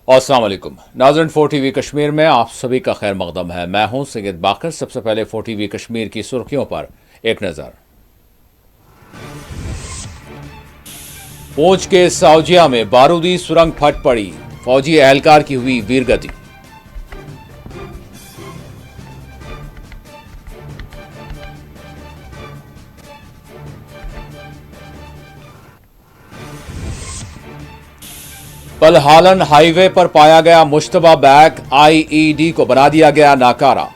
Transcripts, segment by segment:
अस्सलाम वालेकुम नाज़रीन, 4TV कश्मीर में आप सभी का खैर मकदम है। मैं हूं सैयद बाकर। सबसे पहले 4TV कश्मीर की सुर्खियों पर एक नज़र। पूंछ के साउजिया में बारूदी सुरंग फट पड़ी, फौजी एहलकार की हुई वीरगति। पलहालन हाईवे पर पाया गया मुश्तबा बैग, आईईडी को बना दिया गया नाकारा।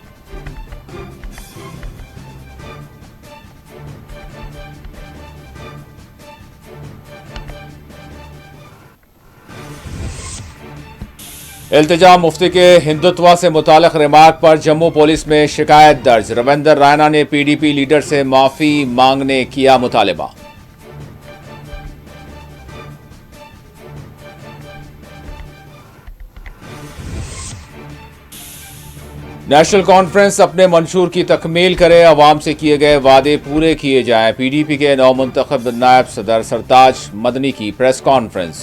इल्तिजा मुफ्ती के हिंदुत्व से मुतालिक रिमार्क पर जम्मू पुलिस में शिकायत दर्ज। रविंदर रैना ने पीडीपी लीडर से माफी मांगने किया मुतालिबा। नेशनल कॉन्फ्रेंस अपने मंशूर की तकमील करे, अवाम से किए गए वादे पूरे किए जाएं। पीडीपी के नौमुंतखब नायब सदर सरताज मदनी की प्रेस कॉन्फ्रेंस।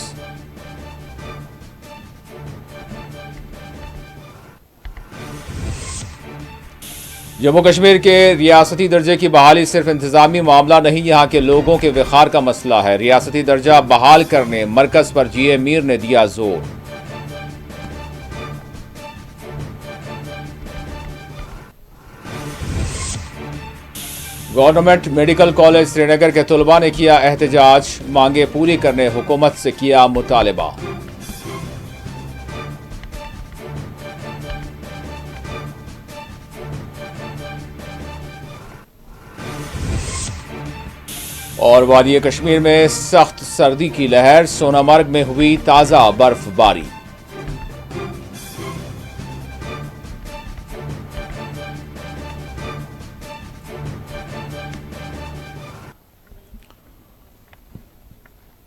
जम्मू कश्मीर के रियासती दर्जे की बहाली सिर्फ इंतजामी मामला नहीं, यहां के लोगों के विखार का मसला है। रियासती दर्जा बहाल करने मरकज पर जीए मीर ने दिया जोर। गवर्नमेंट मेडिकल कॉलेज श्रीनगर के तलबा ने किया एहतजाज, मांगे पूरी करने हुकूमत से किया मुतालिबा। और वादी कश्मीर में सख्त सर्दी की लहर, सोनामर्ग में हुई ताजा बर्फबारी।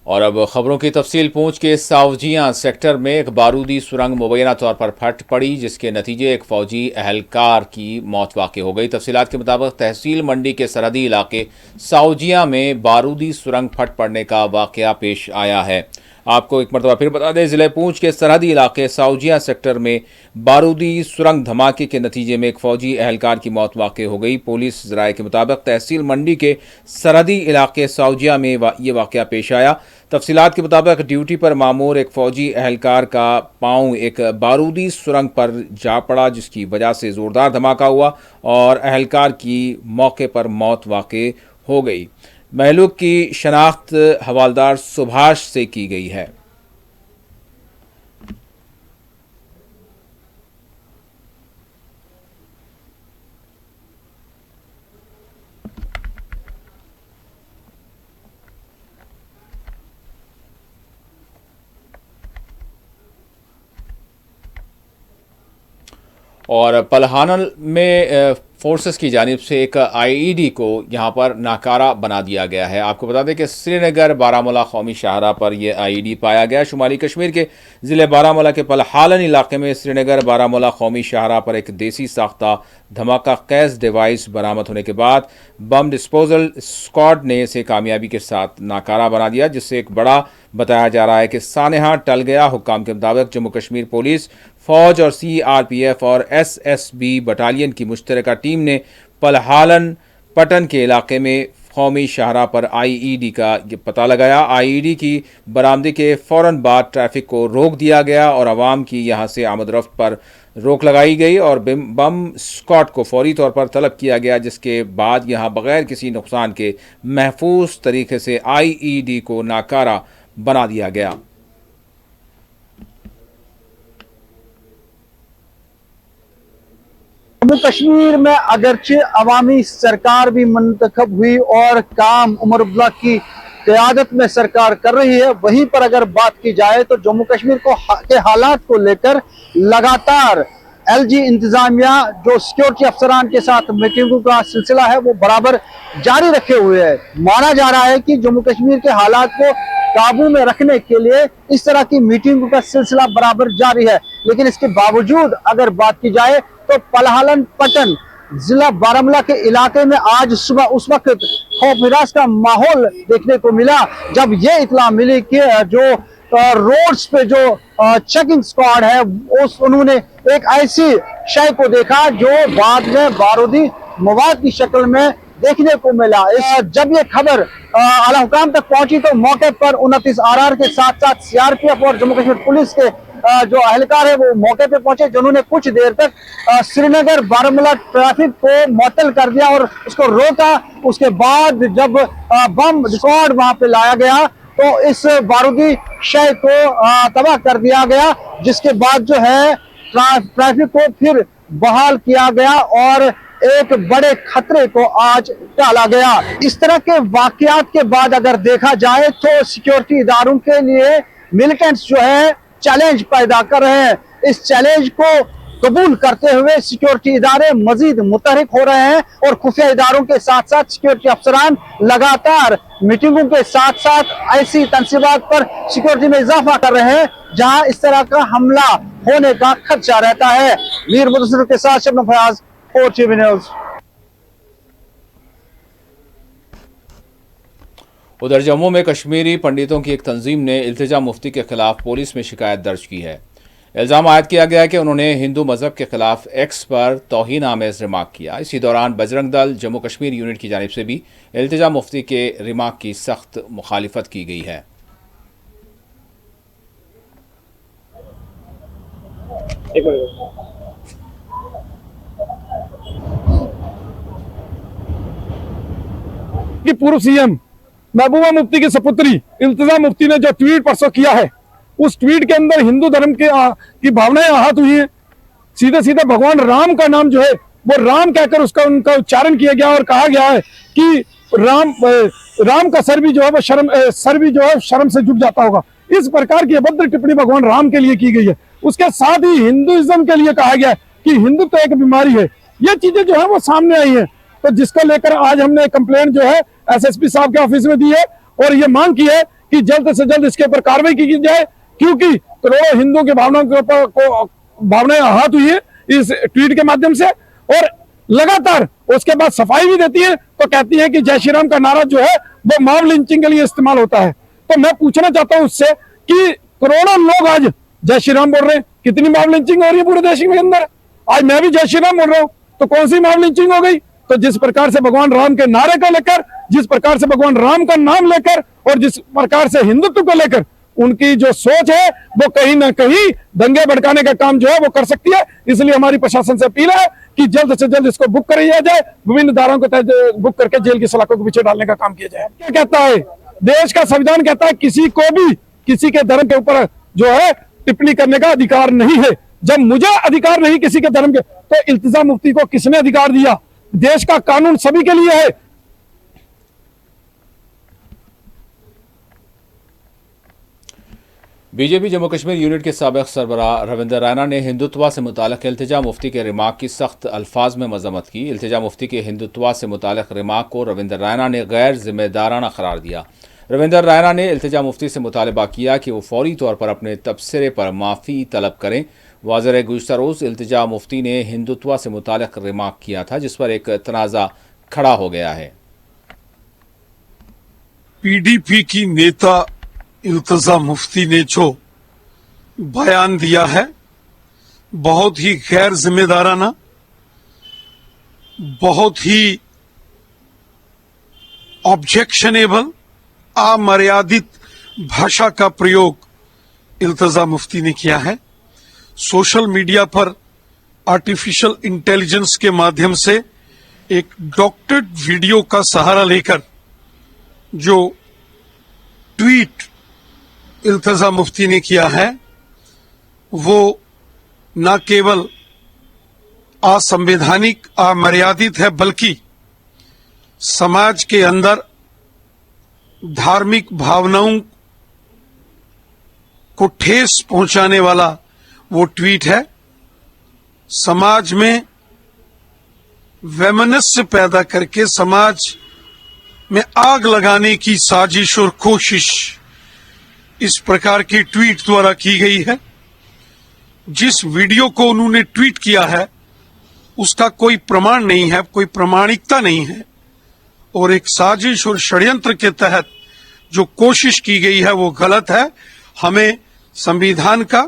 और अब खबरों की तफसील। पूंछ के सावजिया सेक्टर में एक बारूदी सुरंग मुबैना तौर पर फट पड़ी, जिसके नतीजे एक फौजी एहलकार की मौत वाक़ हो गई। तफसीलात के मुताबिक तहसील मंडी के सरहदी इलाके सावजिया में बारूदी सुरंग फट पड़ने का वाक़या पेश आया है। आपको एक मरतबा फिर बता दें, जिले पूंछ के सरहदी इलाके साउजिया सेक्टर में बारूदी सुरंग धमाके के नतीजे में एक फौजी एहलकार की मौत वाक़ हो गई। पुलिस ज़राए के मुताबिक तहसील मंडी के सरहदी इलाके साउजिया में ये वाक़या पेश आया। तफसीलात के मुताबिक ड्यूटी पर मामूर एक फौजी एहलकार का पाँव एक बारूदी सुरंग पर जा पड़ा, जिसकी वजह से ज़ोरदार धमाका हुआ और एहलकार की मौके पर मौत वाक़ हो गई। महलूक की शनाख्त हवालदार सुभाष से की गई है। और पलहानल में फोर्सेस की जानिब से एक आईईडी को यहां पर नाकारा बना दिया गया है। आपको बता दें कि श्रीनगर बारामूला कौमी शाहरा पर यह आईईडी पाया गया। शुमाली कश्मीर के ज़िले बारामूला के पलहालन इलाके में श्रीनगर बारामूला कौमी शाहरा पर एक देसी साख्ता धमाका कैस डिवाइस बरामद होने के बाद बम डिस्पोजल स्क्वाड ने इसे कामयाबी के साथ नाकारा बना दिया, जिससे एक बड़ा बताया जा रहा है कि सानेहा टल गया। हुक्काम के मुताबिक जम्मू कश्मीर पुलिस, फौज और सीआरपीएफ और एसएसबी बटालियन की मुश्तरका टीम ने पलहालन पटन के इलाके में कौमी शाहरा पर आईईडी का पता लगाया। आईईडी की बरामदी के फौरन बाद ट्रैफिक को रोक दिया गया और आवाम की यहां से आमद-रफ्त पर रोक लगाई गई और बम स्क्वाड को फौरी तौर पर तलब किया गया, जिसके बाद यहां बगैर किसी नुकसान के महफूज तरीके से आईईडी को नाकारा बना दिया गया। जम्मू कश्मीर में अगरचे अवामी सरकार भी मुंतखब हुई और काम उमर अब्दुल्ला की क़यादत में सरकार कर रही है, वहीं पर अगर बात की जाए तो जम्मू कश्मीर के हालात को लेकर लगातार एलजी इंतजामिया जो सिक्योरिटी अफसरान के साथ मीटिंगों का सिलसिला है वो बराबर जारी रखे हुए है। माना जा रहा है कि जम्मू कश्मीर के हालात को काबू में रखने के लिए इस तरह की मीटिंगों का सिलसिला बराबर जारी है। लेकिन इसके बावजूद अगर बात की जाए तो पलहालन पटन जिला बारामूला के इलाके में आज सुबह उस वक्त खौफ हिरास का माहौल देखने को मिला जब ये इतला मिली कि जो रोड्स पे जो चेकिंग स्क्वाड है उन्होंने एक ऐसी शय को देखा जो बाद में बारूदी मवाद की शक्ल में देखने को मिला। जब ये खबर आला हुकाम तक पहुंची तो मौके पर 29 RR के साथ साथ CRPF और जम्मू कश्मीर पुलिस के जो अहलकार है वो मौके पे पहुंचे, जिन्होंने कुछ देर तक श्रीनगर बारामूला ट्रैफिक को मुअत्तल कर दिया और उसको रोका। उसके बाद जब बम स्क्वाड वहां पे लाया गया तो इस बारूदी शय को तबाह कर दिया गया, जिसके बाद जो है ट्रैफिक को फिर बहाल किया गया और एक बड़े खतरे को आज टाला गया। इस तरह के वाकयात के बाद अगर देखा जाए तो सिक्योरिटी इदारों के लिए मिलिटेंट्स जो है चैलेंज पैदा कर रहे हैं। इस चैलेंज को कबूल करते हुए सिक्योरिटी इदारे मजीद मुतहरिक हो रहे हैं और खुफिया इदारों के साथ साथ सिक्योरिटी अफसरान लगातार मीटिंगों के साथ साथ ऐसी तंसीबात पर सिक्योरिटी में इजाफा कर रहे हैं जहां इस तरह का हमला होने का खदशा रहता है। मीर मुदस्सिर के साथ शबनम फयाज, 4TV न्यूज। उधर जम्मू में कश्मीरी पंडितों की एक तंजीम ने इल्तिजा मुफ्ती के खिलाफ पुलिस में शिकायत दर्ज की है। इल्जाम आयद किया गया कि उन्होंने हिंदू मजहब के खिलाफ एक्स पर तौहीन आमेज रिमार्क किया। इसी दौरान बजरंग दल जम्मू कश्मीर यूनिट की जानिब से भी इल्तिजा मुफ्ती के रिमार्क की सख्त मुखालिफत की गई है। कि पूर्व CM महबूबा मुफ्ती की सपुत्री इल्तिजा मुफ्ती ने जो ट्वीट परसों किया है, उस ट्वीट के अंदर हिंदू धर्म की भावनाएं आहत हुई हैं। सीधे सीधे भगवान राम का नाम जो है वो राम कहकर उनका उच्चारण किया गया और कहा गया है कि राम का सर भी जो है वो शर्म से झुक जाता होगा। इस प्रकार की अभद्र टिप्पणी भगवान राम के लिए की गई है। उसके साथ ही हिंदुइज्म के लिए कहा गया है कि हिंदुत्व एक बीमारी है। ये चीजें जो है वो सामने आई है, तो जिसको लेकर आज हमने कंप्लेंट जो है SSP साहब के ऑफिस में दी है और ये मांग की है कि जल्द से जल्द इसके ऊपर कार्रवाई की जाए, क्योंकि करोड़ों हिंदुओं की भावनाओं के ऊपर भावनाएं आहत हुई है इस ट्वीट के माध्यम से। और लगातार उसके बाद सफाई भी देती है, तो कहती है कि जय श्री राम का नारा जो है वो मॉब लिंचिंग के लिए इस्तेमाल होता है। तो मैं पूछना चाहता हूं उससे कि करोड़ों लोग आज जय श्री राम बोल रहे हैं, कितनी मॉब लिंचिंग हो रही है पूरे देश के अंदर। आज मैं भी जय श्री राम बोल रहा हूं, तो कौन सी मॉब लिंचिंग हो गई? तो जिस प्रकार से भगवान राम के नारे को लेकर, जिस प्रकार से भगवान राम का नाम लेकर और जिस प्रकार से हिंदुत्व को लेकर उनकी जो सोच है वो कहीं ना कहीं दंगे भड़काने का काम जो है वो कर सकती है। इसलिए हमारी प्रशासन से अपील है कि जल्द से जल्द इसको बुक किया जाए, विभिन्न धाराओं को बुक करके जेल की सलाखों के पीछे डालने का काम किया जाए। क्या कहता है देश का संविधान? कहता है किसी को भी किसी के धर्म के ऊपर जो है टिप्पणी करने का अधिकार नहीं है। जब मुझे अधिकार नहीं किसी के धर्म के, तो इल्तिजा मुफ्ती को किसने अधिकार दिया? देश का कानून सभी के लिए है। बीजेपी जम्मू कश्मीर यूनिट के साबिक सरबराह रविंदर रैना ने हिंदुत्वा से मुतालिक इल्तिजा मुफ्ती के रिमार्क की सख्त अल्फाज में मजम्मत की। इल्तिजा मुफ्ती के हिंदुत्वा से मुतालिक रिमार्क को रविंदर रैना ने गैर जिम्मेदाराना करार दिया। रविंदर रैना ने इल्तिजा मुफ्ती से मुतालबा किया कि वो फौरी तौर पर अपने तबसरे पर माफ़ी तलब करें। वाज़ेह गुज़श्ता रोज़ इल्तिजा मुफ्ती ने हिंदुत्वा से मुतालिक रिमार्क किया था, जिस पर एक तनाज़ा खड़ा हो गया है। PDP की नेता इल्तिजा मुफ्ती ने जो बयान दिया है बहुत ही गैर जिम्मेदाराना, बहुत ही ऑब्जेक्शनेबल, अमर्यादित भाषा का प्रयोग इल्तिजा मुफ्ती ने किया है। सोशल मीडिया पर आर्टिफिशियल इंटेलिजेंस के माध्यम से एक डॉक्टर्ड वीडियो का सहारा लेकर जो ट्वीट इल्तिजा मुफ्ती ने किया है वो न केवल असंवैधानिक, अमर्यादित है, बल्कि समाज के अंदर धार्मिक भावनाओं को ठेस पहुंचाने वाला वो ट्वीट है। समाज में वैमनस्य पैदा करके समाज में आग लगाने की साजिश और कोशिश इस प्रकार के ट्वीट द्वारा की गई है। जिस वीडियो को उन्होंने ट्वीट किया है उसका कोई प्रमाण नहीं है, कोई प्रामाणिकता नहीं है, और एक साजिश और षड्यंत्र के तहत जो कोशिश की गई है वो गलत है हमें संविधान का,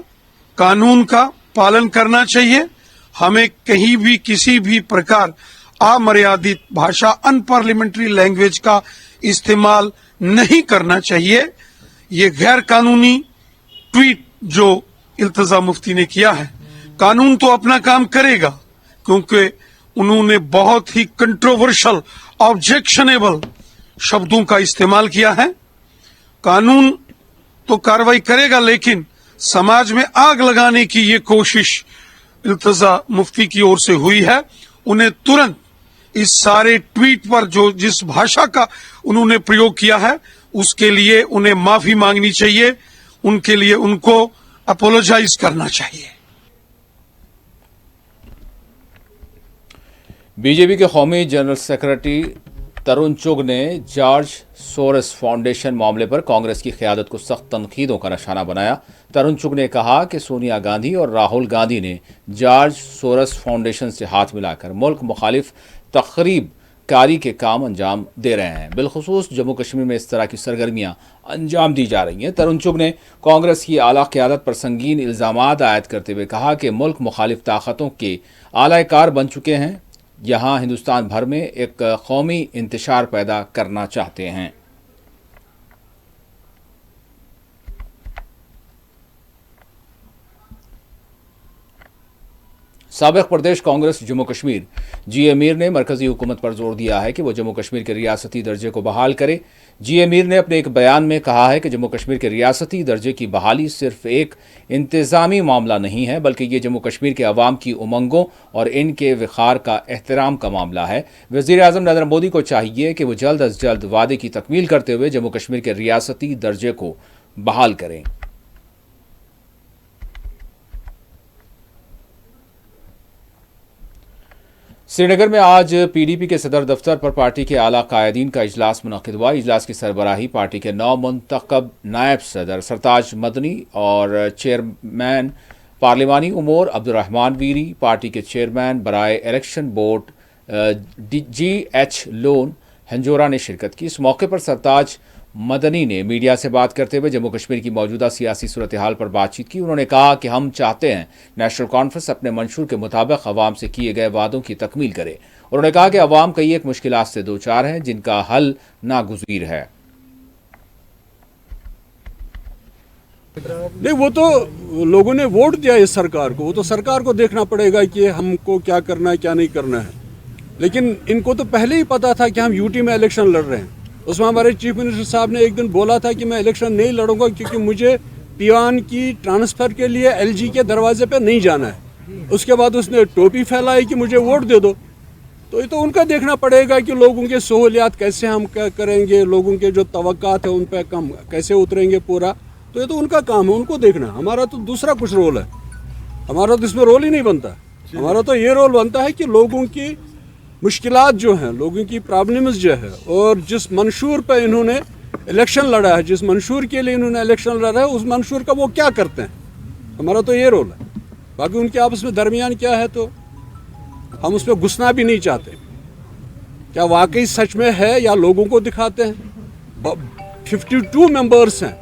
कानून का पालन करना चाहिए। हमें कहीं भी किसी भी प्रकार अमर्यादित भाषा, अनपार्लियामेंट्री लैंग्वेज का इस्तेमाल नहीं करना चाहिए। ये गैर कानूनी ट्वीट जो इल्तिजा मुफ्ती ने किया है, कानून तो अपना काम करेगा, क्योंकि उन्होंने बहुत ही कंट्रोवर्शियल, ऑब्जेक्शनेबल शब्दों का इस्तेमाल किया है। कानून तो कार्रवाई करेगा, लेकिन समाज में आग लगाने की ये कोशिश इल्तिजा मुफ्ती की ओर से हुई है। उन्हें तुरंत इस सारे ट्वीट पर जो जिस भाषा का उन्होंने प्रयोग किया है, उसके लिए उन्हें माफी मांगनी चाहिए। उनके लिए उनको अपोलोजाइज करना चाहिए। बीजेपी के कौमी जनरल सेक्रेटरी तरुण चुग ने जॉर्ज सोरस फाउंडेशन मामले पर कांग्रेस की क़यादत को सख्त तनकीदों का निशाना बनाया। तरुण चुग ने कहा कि सोनिया गांधी और राहुल गांधी ने जॉर्ज सोरस फाउंडेशन से हाथ मिलाकर मुल्क मुखालिफ तखरीब कारी के काम अंजाम दे रहे हैं। बिलखुसूस जम्मू कश्मीर में इस तरह की सरगर्मियां अंजाम दी जा रही हैं। तरुण चुग ने कांग्रेस की आला क़यादत पर संगीन इल्ज़ामात आयद करते हुए कहा कि मुल्क मुखालिफ ताकतों के आलाकार बन चुके हैं, यहाँ हिंदुस्तान भर में एक कौमी इंतशार पैदा करना चाहते हैं। साबिक़ प्रदेश कांग्रेस जम्मू कश्मीर जी ए मीर ने मरकजी हुकूमत पर जोर दिया है कि वो जम्मू कश्मीर के रियासती दर्जे को बहाल करे। जी ए मीर ने अपने एक बयान में कहा है कि जम्मू कश्मीर के रियासती दर्जे की बहाली सिर्फ एक इंतज़ामी मामला नहीं है, बल्कि ये जम्मू कश्मीर के अवाम की उमंगों और इनके वक़ार का एहतराम का मामला है। वज़ीर आज़म नरेंद्र मोदी को चाहिए कि वो जल्द अज जल्द वादे की तकमील करते हुए जम्मू कश्मीर के रियासती दर्जे को बहाल करें। श्रीनगर में आज पीडीपी के सदर दफ्तर पर पार्टी के आला कायदीन का इजलास मुनक़िद हुआ। इजलास की सरबराही पार्टी के नौ मुंतखब नायब सदर सरताज मदनी और चेयरमैन पार्लिमानी उमूर अब्दुर्रहमान वीरी, पार्टी के चेयरमैन बराए election board GH Lone Hanjora ने शिरकत की। इस मौके पर सरताज मदनी ने मीडिया से बात करते हुए जम्मू कश्मीर की मौजूदा सियासी सूरत हाल पर बातचीत की। उन्होंने कहा कि हम चाहते हैं नेशनल कॉन्फ्रेंस अपने मंशूर के मुताबिक अवाम से किए गए वादों की तकमील करे। उन्होंने कहा कि अवाम कई एक मुश्किलात से दो चार हैं, जिनका हल नागुज़ीर है। नहीं, वो तो लोगों ने वोट दिया इस सरकार को, वो तो सरकार को देखना पड़ेगा कि हमको क्या करना है क्या नहीं करना है। लेकिन इनको तो पहले ही पता था कि हम यूटी में इलेक्शन लड़ रहे हैं। उसमें हमारे चीफ मिनिस्टर साहब ने एक दिन बोला था कि मैं इलेक्शन नहीं लड़ूंगा क्योंकि मुझे पीवान की ट्रांसफ़र के लिए LG के दरवाजे पे नहीं जाना है। उसके बाद उसने टोपी फैलाई कि मुझे वोट दे दो। तो ये तो उनका देखना पड़ेगा कि लोगों के सहूलियात कैसे हम करेंगे, लोगों के जो तवक्कात है उन पर कम कैसे उतरेंगे पूरा। तो ये तो उनका काम है, उनको देखना। हमारा तो दूसरा कुछ रोल है, हमारा तो इसमें रोल ही नहीं बनता। हमारा तो ये रोल बनता है कि लोगों की मुश्किलात जो हैं, लोगों की प्रॉब्लम्स जो है, और जिस मंशूर पे इन्होंने इलेक्शन लड़ा है, जिस मंशूर के लिए इन्होंने इलेक्शन लड़ा है, उस मंशूर का वो क्या करते हैं, हमारा तो ये रोल है। बाकी उनके आपस में दरमियान क्या है तो हम उस पर घुसना भी नहीं चाहते। क्या वाकई सच में है या लोगों को दिखाते हैं। 52 मेंबर्स हैं,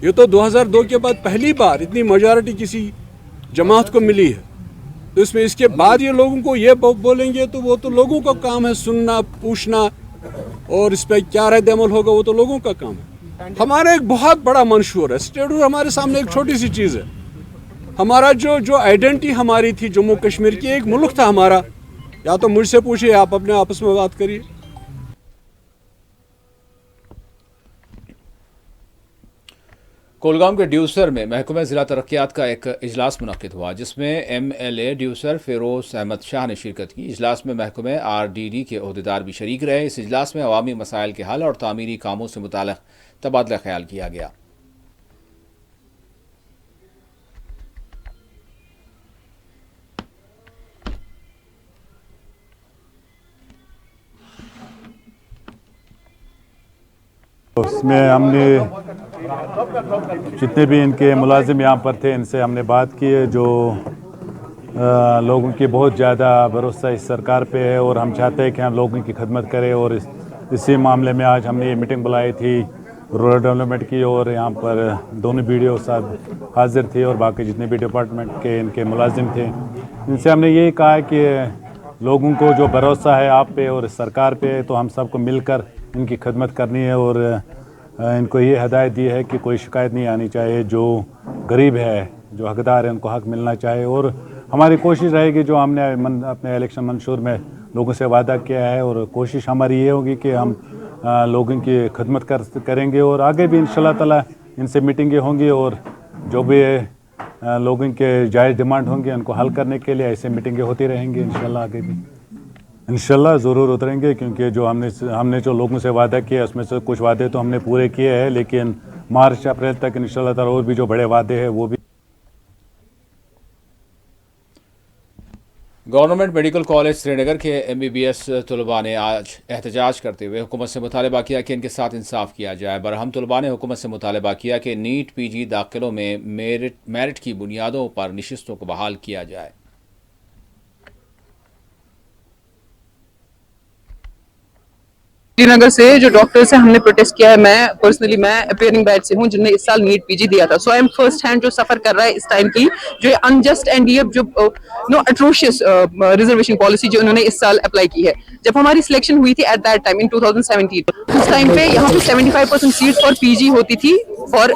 ये तो 2002 के बाद पहली बार इतनी मेजॉरिटी किसी जमात को मिली है। तो इसमें इसके बाद ये लोगों को ये बोलेंगे तो वो तो लोगों का काम है सुनना, पूछना, और इस पर क्या रद्द अमल होगा वो तो लोगों का काम है। हमारा एक बहुत बड़ा मंशूर है। स्टेटहुड हमारे सामने एक छोटी सी चीज़ है। हमारा जो आइडेंटिटी हमारी थी जम्मू कश्मीर की, एक मुल्क था हमारा। या तो मुझसे पूछिए, आप अपने आपस में बात करिए। कोलगाम के ड्यूसर में महकमा ज़िला तरक्यात का एक इजलास मुनक़िद हुआ, जिसमें MLA ड्यूसर फ़िरोज़ अहमद शाह ने शिरकत की। इजलास में महकमे RDD के अहदेदार भी शरीक रहे। इस इजलास में अवामी मसाइल के हल और तामीरी कामों से मुताल्लिक़ तबादला ख्याल किया गया। उसमें हमने जितने भी इनके मुलाजिम यहाँ पर थे, इनसे हमने बात की है। जो लोगों की बहुत ज़्यादा भरोसा इस सरकार पे है और हम चाहते हैं कि हम लोगों की खिदमत करें। और इसी मामले में आज हमने ये मीटिंग बुलाई थी रूरल डेवलपमेंट की, और यहाँ पर दोनों BDO साहब हाजिर थे और बाकी जितने भी डिपार्टमेंट के इनके मुलाजिम थे। इनसे हमने यही कहा कि लोगों को जो भरोसा है आप पे और सरकार पे, तो हम सबको मिलकर इनकी खिदमत करनी है। और इनको ये हदायत दी है कि कोई शिकायत नहीं आनी चाहिए, जो गरीब है, जो हकदार है, उनको हक मिलना चाहिए। और हमारी कोशिश रहेगी, जो हमने अपने इलेक्शन मंशूर में लोगों से वादा किया है, और कोशिश हमारी ये होगी कि हम लोगों की खिदमत करेंगे। और आगे भी इंशाल्लाह ताला इनसे मीटिंगें होंगी, और जो भी लोगों के जायज़ डिमांड होंगे उनको हल करने के लिए ऐसे मीटिंगें होती रहेंगी। इंशाल्लाह आगे भी इंशाल्लाह ज़रूर उतरेंगे, क्योंकि जो हमने जो लोगों से वादा किया उसमें से कुछ वादे तो हमने पूरे किए हैं, लेकिन मार्च अप्रैल तक इंशाल्लाह ताला और भी जो बड़े वादे हैं वो भी। गवर्नमेंट मेडिकल कॉलेज श्रीनगर के MBBS तलबा ने आज एहतजाज करते हुए हुकूमत से मुतालबा किया कि इनके साथ इंसाफ किया जाए। बरहम तलबा ने हुकूमत से मुतालबा किया कि नीट PG दाखिलों में मेरिट की बुनियादों पर नशिस्तों को बहाल किया जाए। श्रीनगर से जो डॉक्टर्स हैं हमने प्रोटेस्ट किया है। मैं अपियरिंग बैच से हूँ जिनने इस साल नीट PG दिया था। सो आई एम फर्स्ट हैंड जो सफर कर रहा है इस टाइम की, जो अनजस्ट एंड ये जो अट्रोशियस रिजर्वेशन पॉलिसी जो उन्होंने इस साल अप्लाई की है। जब हमारी सिलेक्शन हुई थी एट दैट टाइम इन 2017, उस टाइम पे यहाँ पे 75% सीट्स फॉर PG होती थी for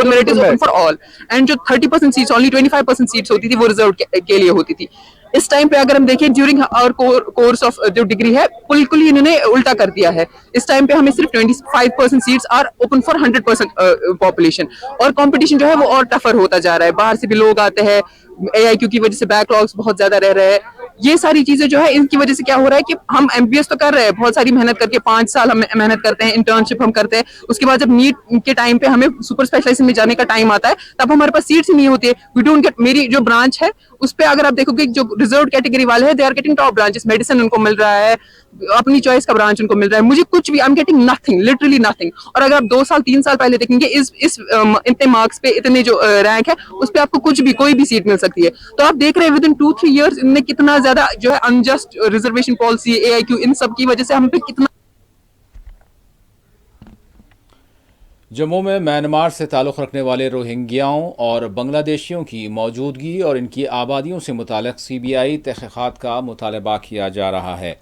merit is open for all, and जो 30% सीट्स, ओनली 25% सीट्स होती थी वो रिजर्व के लिए होती थी। इस टाइम पे अगर हम देखें ड्यूरिंग आवर कोर्स ऑफ जो डिग्री है, बिल्कुल ही इन्होंने उल्टा कर दिया है। इस टाइम पे हमें सिर्फ 25% seats are open for 100% population, और कंपटीशन जो है वो और टफर होता जा रहा है। बाहर से भी लोग आते हैं, AIQ की वजह से बैकलॉग्स बहुत ज्यादा रह रहे हैं। ये सारी चीजें जो है इनकी वजह से क्या हो रहा है कि हम MBBS तो कर रहे हैं, बहुत सारी मेहनत करके 5 साल हम मेहनत करते हैं, इंटर्नशिप हम करते हैं, उसके बाद जब नीट के टाइम पे हमें सुपर स्पेशलाइजेशन में जाने का टाइम आता है तब हमारे पास सीट्स ही नहीं होती है। We don't get. मेरी जो ब्रांच है उस पे अगर आप देखोगे जो रिजर्व कैटेगरी वाले हैं, they are getting top branches, medicine उनको मिल रहा है, अपनी चॉइस का ब्रांच उनको मिल रहा है, मुझे कुछ भी, I am getting nothing, literally nothing. और अगर आप 2 साल 3 साल पहले देखेंगे इस इतने मार्क्स पे, इतने जो रैंक है उस पे आपको कुछ भी, कोई भी सीट मिल सकती है। तो आप देख रहे हैं विद इन 2-3 ईयर्स इनने कितना ज्यादा जो है अनजस्ट रिजर्वेशन पॉलिसी, AIQ, इन सब की वजह से हम पे कितना। जम्मू में म्यांमार से ताल्लुक़ रखने वाले रोहिंग्याओं और बांग्लादेशियों की मौजूदगी और इनकी आबादियों से मुताल्लिक़ CBI तहक़ीक़ात का मुतालबा किया जा रहा है।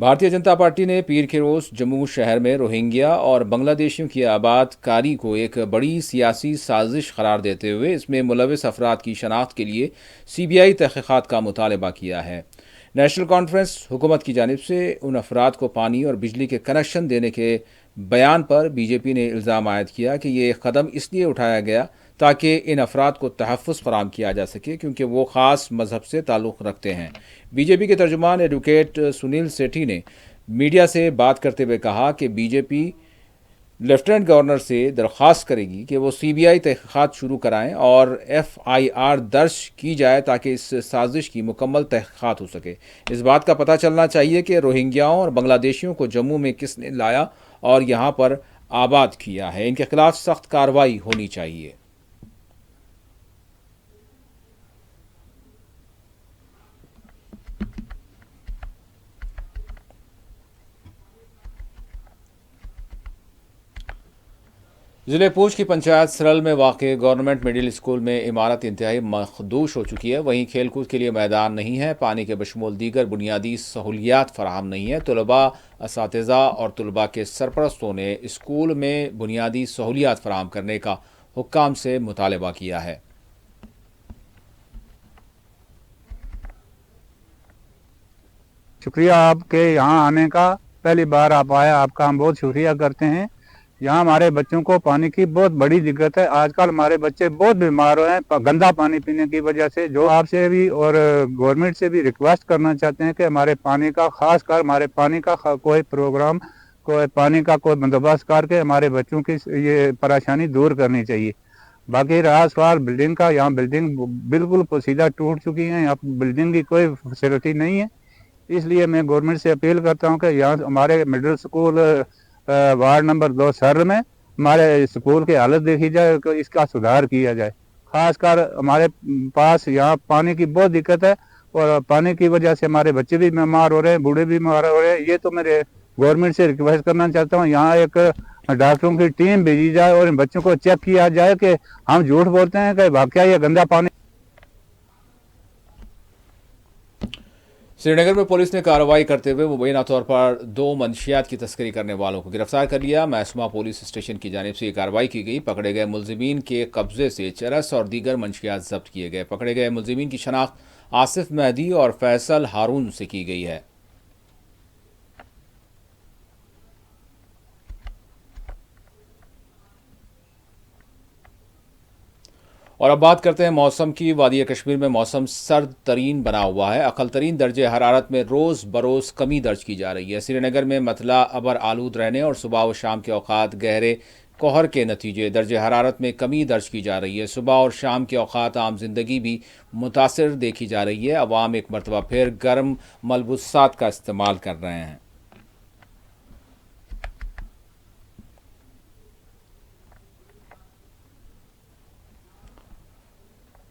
भारतीय जनता पार्टी ने पीर के रोज़ जम्मू शहर में रोहिंग्या और बांग्लादेशियों की आबादकारी को एक बड़ी सियासी साजिश करार देते हुए इसमें मुलविस अफराद की शनाख्त के लिए CBI तहक़ीक़ात का मुतालबा किया है। नेशनल कॉन्फ्रेंस हुकूमत की जानिब से उन अफराद को पानी और बिजली के कनेक्शन देने के बयान पर BJP ने इल्ज़ाम आयद किया कि ये कदम इसलिए उठाया गया ताकि इन अफराद को तहफ़्फ़ुज़ फराहम किया जा सके क्योंकि वो ख़ास मज़हब से ताल्लुक़ रखते हैं। BJP के तर्जुमान एडवोकेट सुनील सेठी ने मीडिया से बात करते हुए कहा कि BJP लेफ्टिनेंट गवर्नर से दरख्वास्त करेगी कि वो CBI तहक़ीक़ात शुरू कराएं और FIR दर्ज की जाए ताकि इस साजिश की मुकम्मल तहक़ीक़ात हो सके। इस बात का पता चलना चाहिए कि रोहिंग्याओं और बांग्लादेशियों को जम्मू में किसने लाया और यहाँ पर आबाद किया है। इनके खिलाफ सख्त कार्रवाई होनी चाहिए। ज़िले पूंछ की पंचायत सरल में वाक़े गवर्नमेंट मिडिल स्कूल में इमारत इंतहाई मखदूश हो चुकी है। वहीं खेल कूद के लिए मैदान नहीं है, पानी के बशमूल दीगर बुनियादी सहूलियात फराहम नहीं है। तलबा, असातिज़ा और तलबा के सरपरस्तों ने स्कूल में बुनियादी सहूलियात फराहम करने का हुक्काम से मुतालबा किया है। शुक्रिया आपके यहाँ आने का, पहली बार आप आए, आपका हम बहुत शुक्रिया करते हैं। यहाँ हमारे बच्चों को पानी की बहुत बड़ी दिक्कत है। आजकल हमारे बच्चे बहुत बीमार हुए हैं गंदा पानी पीने की वजह से। जो आपसे भी और गवर्नमेंट से भी रिक्वेस्ट करना चाहते हैं कि हमारे पानी का, खास कर हमारे पानी का कोई प्रोग्राम, कोई पानी का कोई बंदोबस्त करके हमारे बच्चों की ये परेशानी दूर करनी चाहिए। बाकी रहा सवाल बिल्डिंग का, यहाँ बिल्डिंग बिल्कुल पोसीदा टूट चुकी है, यहाँ बिल्डिंग की कोई फैसिलिटी नहीं है। इसलिए मैं गवर्नमेंट से अपील करता हूँ कि यहाँ हमारे मिडिल स्कूल वार्ड नंबर 2 सरल में हमारे स्कूल की हालत देखी जाए, तो इसका सुधार किया जाए। खासकर हमारे पास यहाँ पानी की बहुत दिक्कत है और पानी की वजह से हमारे बच्चे भी बीमार हो रहे हैं, बूढ़े भी बीमार हो रहे हैं। ये तो मेरे गवर्नमेंट से रिक्वेस्ट करना चाहता हूँ, यहाँ एक डॉक्टरों की टीम भेजी जाए और इन बच्चों को चेक किया जाए कि हम झूठ बोलते हैं कि क्या ये गंदा पानी। श्रीनगर में पुलिस ने कार्रवाई करते हुए मुबैना तौर पर 2 मंशियात की तस्करी करने वालों को गिरफ्तार कर लिया। महसमा पुलिस स्टेशन की जानिब से ये कार्रवाई की गई। पकड़े गए मुलजिमीन के कब्जे से चरस और दीगर मंशियात जब्त किए गए। पकड़े गए मुलजिमीन की शनाख्त आसिफ मेहदी और फैसल हारून से की गई है। और अब बात करते हैं मौसम की। वादी कश्मीर में मौसम सर्द तरीन बना हुआ है। अकल तरीन दर्जे हरारत में रोज़ बरोज़ कमी दर्ज की जा रही है। श्रीनगर में मतला अबर आलूद रहने और सुबह व शाम के औकात गहरे कोहर के नतीजे दर्जे हरारत में कमी दर्ज की जा रही है। सुबह और शाम के औकात आम जिंदगी भी मुतासिर देखी जा रही है। अवाम एक मरतबा फिर गर्म मलबूसात का इस्तेमाल कर रहे हैं।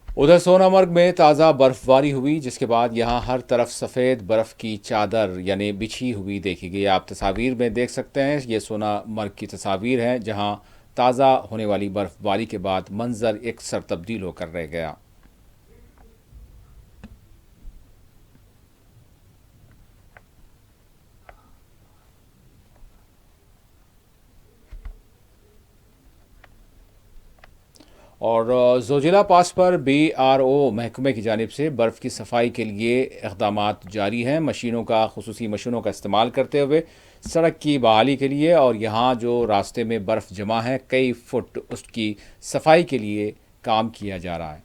उधर सोनामर्ग में ताज़ा बर्फबारी हुई, जिसके बाद यहां हर तरफ सफ़ेद बर्फ़ की चादर यानी बिछी हुई देखी गई। आप तस्वीर में देख सकते हैं, ये सोनामर्ग की तस्वीर है जहां ताज़ा होने वाली बर्फबारी के बाद मंजर एक सर तब्दील होकर रह गया। और जोजिला पास पर BRO महकमे की जानिब से बर्फ़ की सफाई के लिए इक़दामात जारी हैं। खुसूसी मशीनों का इस्तेमाल करते हुए सड़क की बहाली के लिए और यहाँ जो रास्ते में बर्फ़ जमा है कई फुट, उसकी सफाई के लिए काम किया जा रहा है।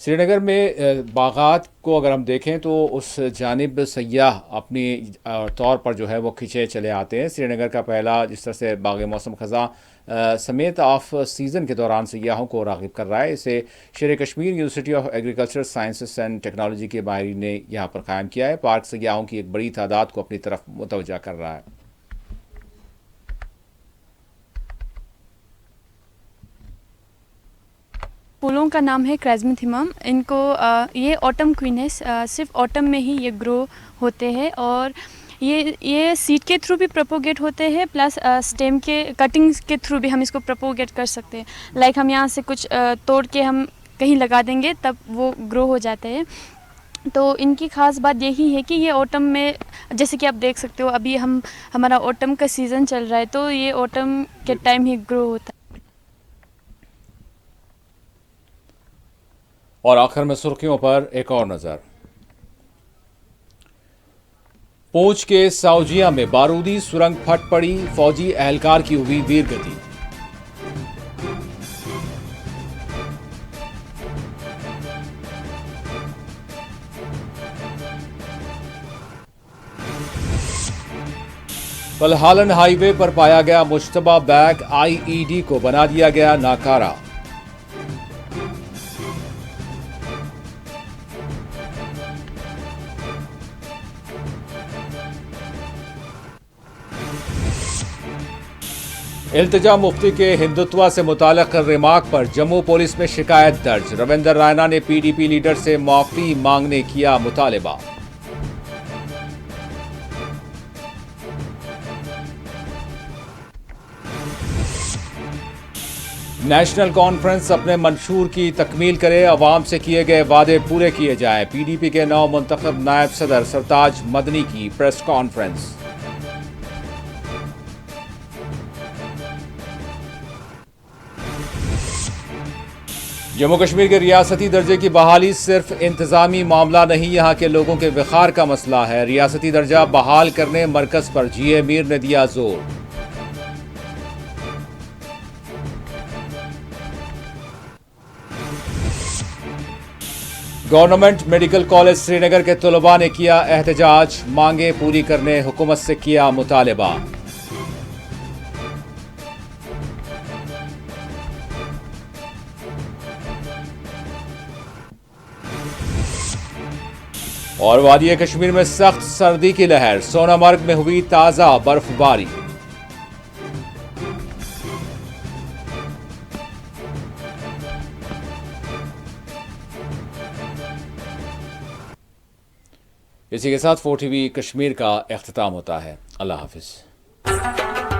श्रीनगर में बागात को अगर हम देखें तो उस जानिब सयाह अपनी तौर पर जो है वो खिंचे चले आते हैं। श्रीनगर का पहला जिस तरह से बाग मौसम ख़ज़ां समेत ऑफ सीज़न के दौरान सयाहों को राग़िब कर रहा है। इसे शेर Kashmir university of agriculture sciences and technology के माहिरीन ने यहाँ पर कायम किया है। पार्क सयाहों की एक बड़ी तादाद को अपनी तरफ मुतवज्जा कर रहा है। फूलों का नाम है क्राइज़ैंथेमम। इनको ये ऑटम क्वीन है, सिर्फ ऑटम में ही ये ग्रो होते हैं और ये सीड के थ्रू भी प्रोपोगेट होते हैं, प्लस स्टेम के कटिंग्स के थ्रू भी हम इसको प्रोपोगेट कर सकते हैं। लाइक हम यहाँ से कुछ तोड़ के हम कहीं लगा देंगे तब वो ग्रो हो जाते हैं। तो इनकी ख़ास बात यही है कि ये ऑटम में, जैसे कि आप देख सकते हो अभी हमारा ऑटम का सीज़न चल रहा है, तो ये ऑटम के टाइम ही ग्रो होता है। और आखिर में सुर्खियों पर एक और नज़र। पूंछ के साउजिया में बारूदी सुरंग फट पड़ी, फौजी एहलकार की हुई वीरगति। कलहालन हाईवे पर पाया गया मुश्तबा बैग, IED को बना दिया गया नाकारा। इल्तिजा मुफ्ती के हिंदुत्व से मुताल्लिक़ रिमार्क पर जम्मू पुलिस में शिकायत दर्ज। रविंदर रायना ने PDP लीडर से माफ़ी मांगने किया मुतालिबा। नेशनल कॉन्फ्रेंस अपने मंशूर की तकमील करे, अवाम से किए गए वादे पूरे किए जाएं। PDP के नौ मुंतखब नायब सदर सरताज मदनी की प्रेस कॉन्फ्रेंस। जम्मू कश्मीर के रियासती दर्जे की बहाली सिर्फ इंतजामी मामला नहीं, यहाँ के लोगों के विखार का मसला है। रियासती दर्जा बहाल करने मरकज पर GA मीर ने दिया जोर। गवर्नमेंट मेडिकल कॉलेज श्रीनगर के तलबा ने किया एहतजाज, मांगे पूरी करने हुकूमत से किया मुतालिबा। और वादी कश्मीर में सख्त सर्दी की लहर, सोनामर्ग में हुई ताज़ा बर्फबारी। इसी के साथ 4 TV कश्मीर का इख्तिताम होता है। अल्लाह हाफिज़।